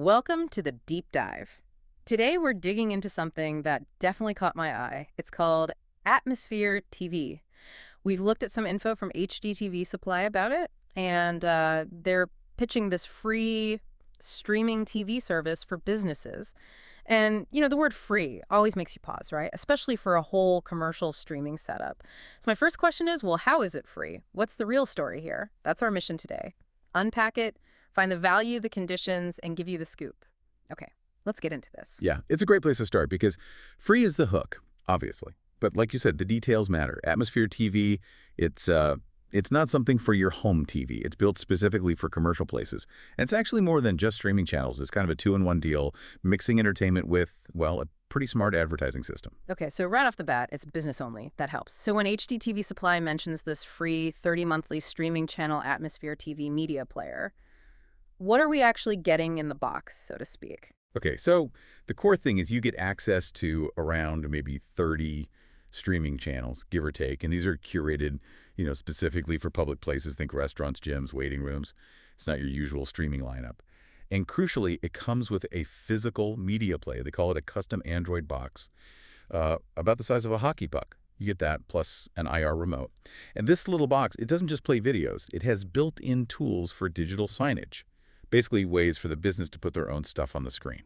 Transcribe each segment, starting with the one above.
Welcome to the deep dive. Today we're digging into something that definitely caught my eye. It's called Atmosphere TV. We've looked at some info from HDTV Supply about it, and they're pitching this free streaming TV service for businesses. And, the word free always makes you pause, right? Especially for a whole commercial streaming setup. So my first question is, well, how is it free? What's the real story here? That's our mission today. Unpack it, find the value, the conditions, and give you the scoop. Okay, let's get into this. Yeah, it's a great place to start because free is the hook, obviously. But like you said, the details matter. Atmosphere TV, it's not something for your home TV. It's built specifically for commercial places. And it's actually more than just streaming channels. It's kind of a two-in-one deal, mixing entertainment with, well, a pretty smart advertising system. Okay, so right off the bat, it's business only. That helps. So when HDTV Supply mentions this free 30-monthly streaming channel Atmosphere TV media player, what are we actually getting in the box, so to speak? Okay, so the core thing is you get access to around maybe 30 streaming channels, give or take. And these are curated, specifically for public places. Think restaurants, gyms, waiting rooms. It's not your usual streaming lineup. And crucially, it comes with a physical media player. They call it a custom Android box, about the size of a hockey puck. You get that plus an IR remote. And this little box, it doesn't just play videos. It has built-in tools for digital signage, basically ways for the business to put their own stuff on the screen.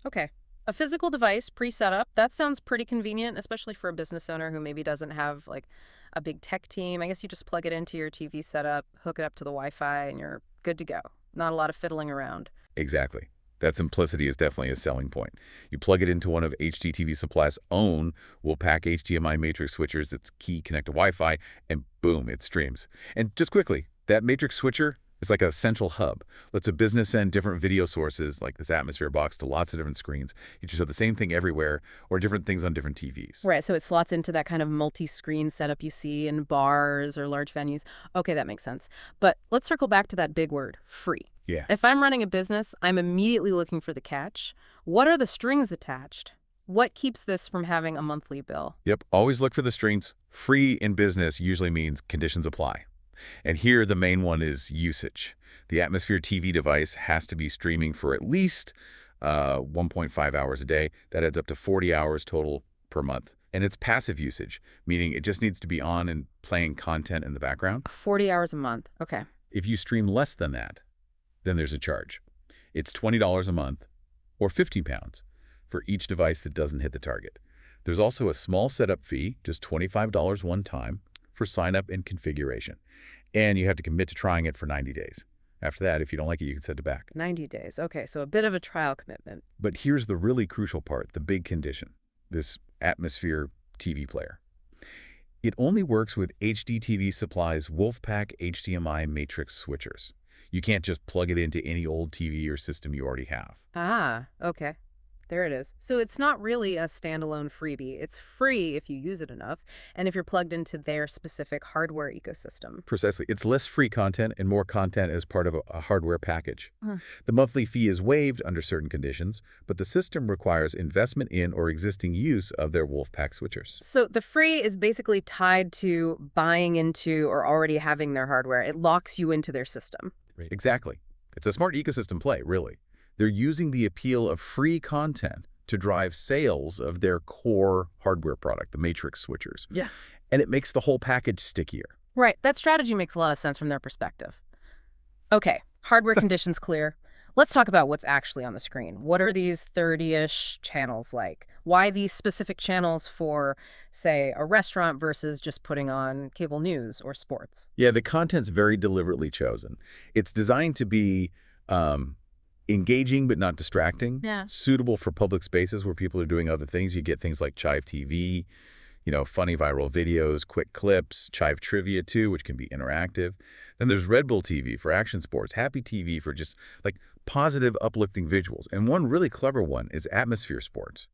Okay. A physical device pre-set up, that sounds pretty convenient, especially for a business owner who maybe doesn't have like a big tech team. I guess you just plug it into your TV setup, hook it up to the Wi-Fi, and you're good to go. Not a lot of fiddling around. Exactly. That simplicity is definitely a selling point. You plug it into one of HDTV Supply's own Wolfpack HDMI matrix switchers that's key connect to Wi-Fi, and boom, it streams. And just quickly, that matrix switcher is like a central hub. Lets a business send different video sources like this Atmosphere box to lots of different screens. You just have the same thing everywhere or different things on different TVs. Right, so it slots into that kind of multi-screen setup you see in bars or large venues. Okay, that makes sense. But let's circle back to that big word, free. Yeah. If I'm running a business, I'm immediately looking for the catch. What are the strings attached? What keeps this from having a monthly bill? Yep, always look for the strings. Free in business usually means conditions apply. And here the main one is usage. The Atmosphere TV device has to be streaming for at least 1.5 hours a day. That adds up to 40 hours total per month. And it's passive usage, meaning it just needs to be on and playing content in the background. 40 hours a month. Okay. If you stream less than that, then there's a charge. It's $20 a month or £50 for each device that doesn't hit the target. There's also a small setup fee, just $25 one time, for sign-up and configuration. And you have to commit to trying it for 90 days. After that, if you don't like it, you can send it back. 90 days. Okay, so a bit of a trial commitment. But here's the really crucial part, the big condition, this Atmosphere TV player. It only works with HDTV Supply's Wolfpack HDMI matrix switchers. You can't just plug it into any old TV or system you already have. Ah, okay. There it is. So it's not really a standalone freebie. It's free if you use it enough and if you're plugged into their specific hardware ecosystem. Precisely. It's less free content and more content as part of a hardware package. Huh. The monthly fee is waived under certain conditions, but the system requires investment in or existing use of their Wolfpack switchers. So the free is basically tied to buying into or already having their hardware. It locks you into their system. Exactly. It's a smart ecosystem play, really. They're using the appeal of free content to drive sales of their core hardware product, the matrix switchers. Yeah. And it makes the whole package stickier. Right. That strategy makes a lot of sense from their perspective. Okay. Hardware conditions clear. Let's talk about what's actually on the screen. What are these 30-ish channels like? Why these specific channels for, say, a restaurant versus just putting on cable news or sports? Yeah, the content's very deliberately chosen. It's designed to be engaging but not distracting, suitable for public spaces where people are doing other things. You get things like Chive TV, funny viral videos, quick clips, Chive Trivia too, which can be interactive. Then there's Red Bull TV for action sports, Happy TV for just like positive, uplifting visuals. And one really clever one is Atmosphere Sports.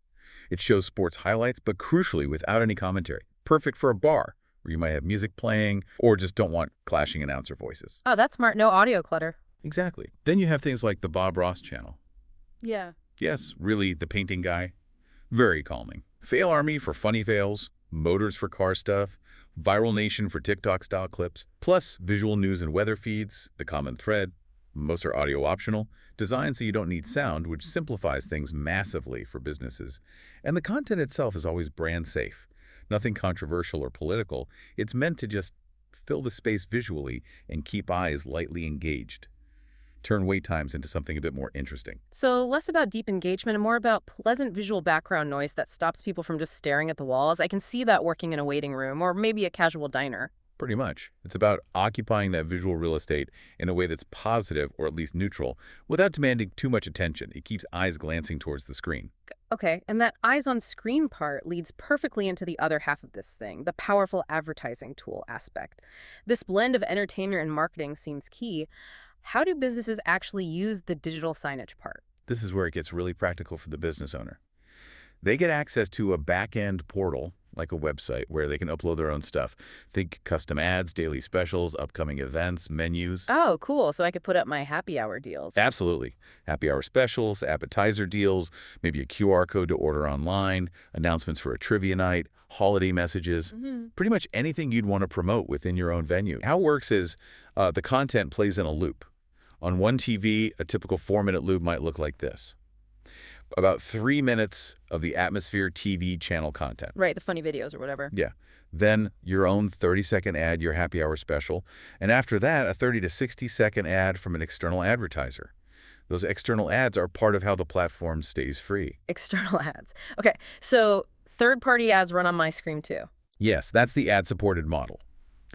It shows sports highlights, but crucially without any commentary. Perfect for a bar where you might have music playing or just don't want clashing announcer voices. Oh, that's smart. No audio clutter. Exactly. Then you have things like the Bob Ross channel. Yeah. Yes, really, the painting guy. Very calming. Fail Army for funny fails, Motors for car stuff, Viral Nation for TikTok-style clips, plus visual news and weather feeds, the common thread, Most are audio optional, designed so you don't need sound, which simplifies things massively for businesses. And the content itself is always brand safe. Nothing controversial or political. It's meant to just fill the space visually and keep eyes lightly engaged. Turn wait times into something a bit more interesting. So less about deep engagement and more about pleasant visual background noise that stops people from just staring at the walls. I can see that working in a waiting room or maybe a casual diner. Pretty much. It's about occupying that visual real estate in a way that's positive or at least neutral without demanding too much attention. It keeps eyes glancing towards the screen. Okay, and that eyes on screen part leads perfectly into the other half of this thing, the powerful advertising tool aspect. This blend of entertainment and marketing seems key. How do businesses actually use the digital signage part? This is where it gets really practical for the business owner. They get access to a back-end portal, like a website, where they can upload their own stuff. Think custom ads, daily specials, upcoming events, menus. Oh, cool. So I could put up my happy hour deals. Absolutely. Happy hour specials, appetizer deals, maybe a QR code to order online, announcements for a trivia night, holiday messages, pretty much anything you'd want to promote within your own venue. How it works is the content plays in a loop. On one TV, a typical 4-minute loop might look like this. About 3 minutes of the Atmosphere TV channel content. Right, the funny videos or whatever. Yeah. Then your own 30-second ad, your happy hour special. And after that, a 30 to 60-second ad from an external advertiser. Those external ads are part of how the platform stays free. External ads. Okay, so third-party ads run on my screen too. Yes, that's the ad-supported model.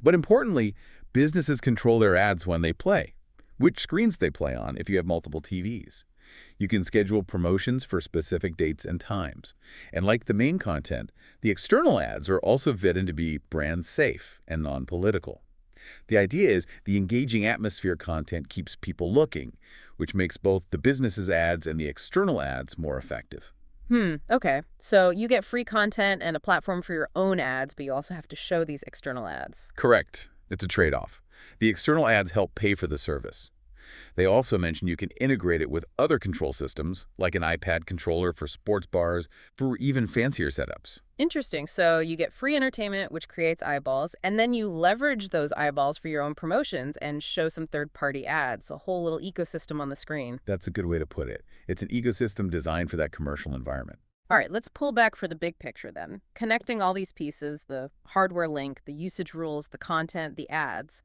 But importantly, businesses control their ads when they play, which screens they play on if you have multiple TVs. You can schedule promotions for specific dates and times. And like the main content, the external ads are also vetted to be brand safe and non-political. The idea is the engaging Atmosphere content keeps people looking, which makes both the business's ads and the external ads more effective. Okay. So you get free content and a platform for your own ads, but you also have to show these external ads. Correct. It's a trade-off. The external ads help pay for the service. They also mention you can integrate it with other control systems, like an iPad controller for sports bars, for even fancier setups. Interesting. So you get free entertainment, which creates eyeballs, and then you leverage those eyeballs for your own promotions and show some third-party ads, a whole little ecosystem on the screen. That's a good way to put it. It's an ecosystem designed for that commercial environment. All right, let's pull back for the big picture then. Connecting all these pieces, the hardware link, the usage rules, the content, the ads.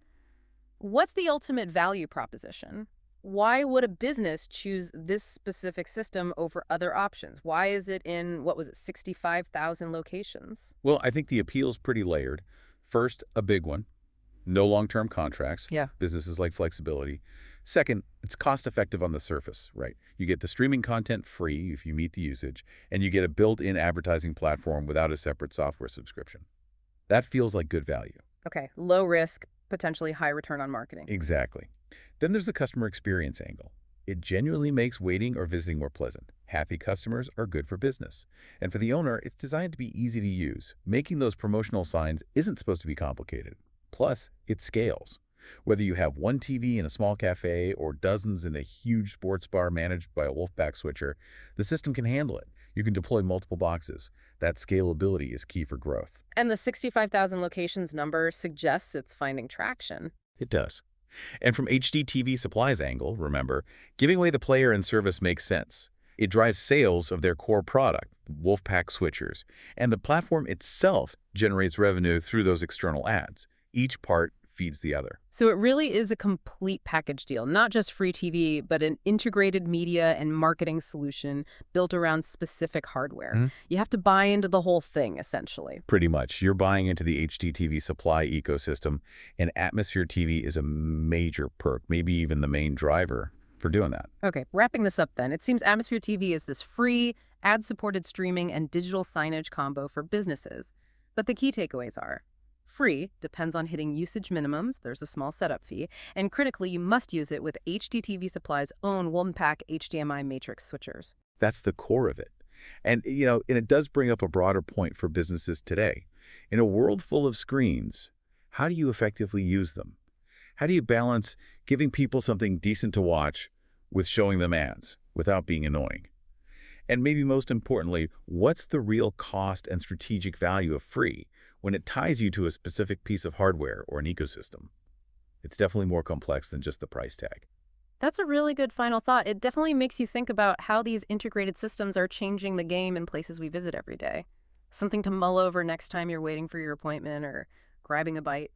What's the ultimate value proposition? Why would a business choose this specific system over other options? Why is it in, 65,000 locations? Well, I think the appeal's pretty layered. First, a big one. No long-term contracts. Yeah. Businesses like flexibility. Second, it's cost-effective on the surface, right? You get the streaming content free if you meet the usage, and you get a built-in advertising platform without a separate software subscription. That feels like good value. Okay, low risk, potentially high return on marketing. Exactly. Then there's the customer experience angle. It genuinely makes waiting or visiting more pleasant. Happy customers are good for business. And for the owner, it's designed to be easy to use. Making those promotional signs isn't supposed to be complicated. Plus, it scales. Whether you have one TV in a small cafe or dozens in a huge sports bar managed by a Wolfpack switcher, the system can handle it. You can deploy multiple boxes. That scalability is key for growth. And the 65,000 locations number suggests it's finding traction. It does. And from HDTV Supply's angle, remember, giving away the player and service makes sense. It drives sales of their core product, Wolfpack switchers, and the platform itself generates revenue through those external ads. Each part feeds the other. So it really is a complete package deal, not just free TV, but an integrated media and marketing solution built around specific hardware. You have to buy into the whole thing, essentially. Pretty much. You're buying into the HDTV Supply ecosystem, and Atmosphere TV is a major perk, maybe even the main driver for doing that. Okay, wrapping this up then, it seems Atmosphere TV is this free, ad-supported streaming and digital signage combo for businesses. But the key takeaways are: free depends on hitting usage minimums, there's a small setup fee, and critically, you must use it with HDTV Supply's own Wolfpack HDMI matrix switchers. That's the core of it. And, and it does bring up a broader point for businesses today. In a world full of screens, how do you effectively use them? How do you balance giving people something decent to watch with showing them ads without being annoying? And maybe most importantly, what's the real cost and strategic value of free when it ties you to a specific piece of hardware or an ecosystem? It's definitely more complex than just the price tag. That's a really good final thought. It definitely makes you think about how these integrated systems are changing the game in places we visit every day. Something to mull over next time you're waiting for your appointment or grabbing a bite.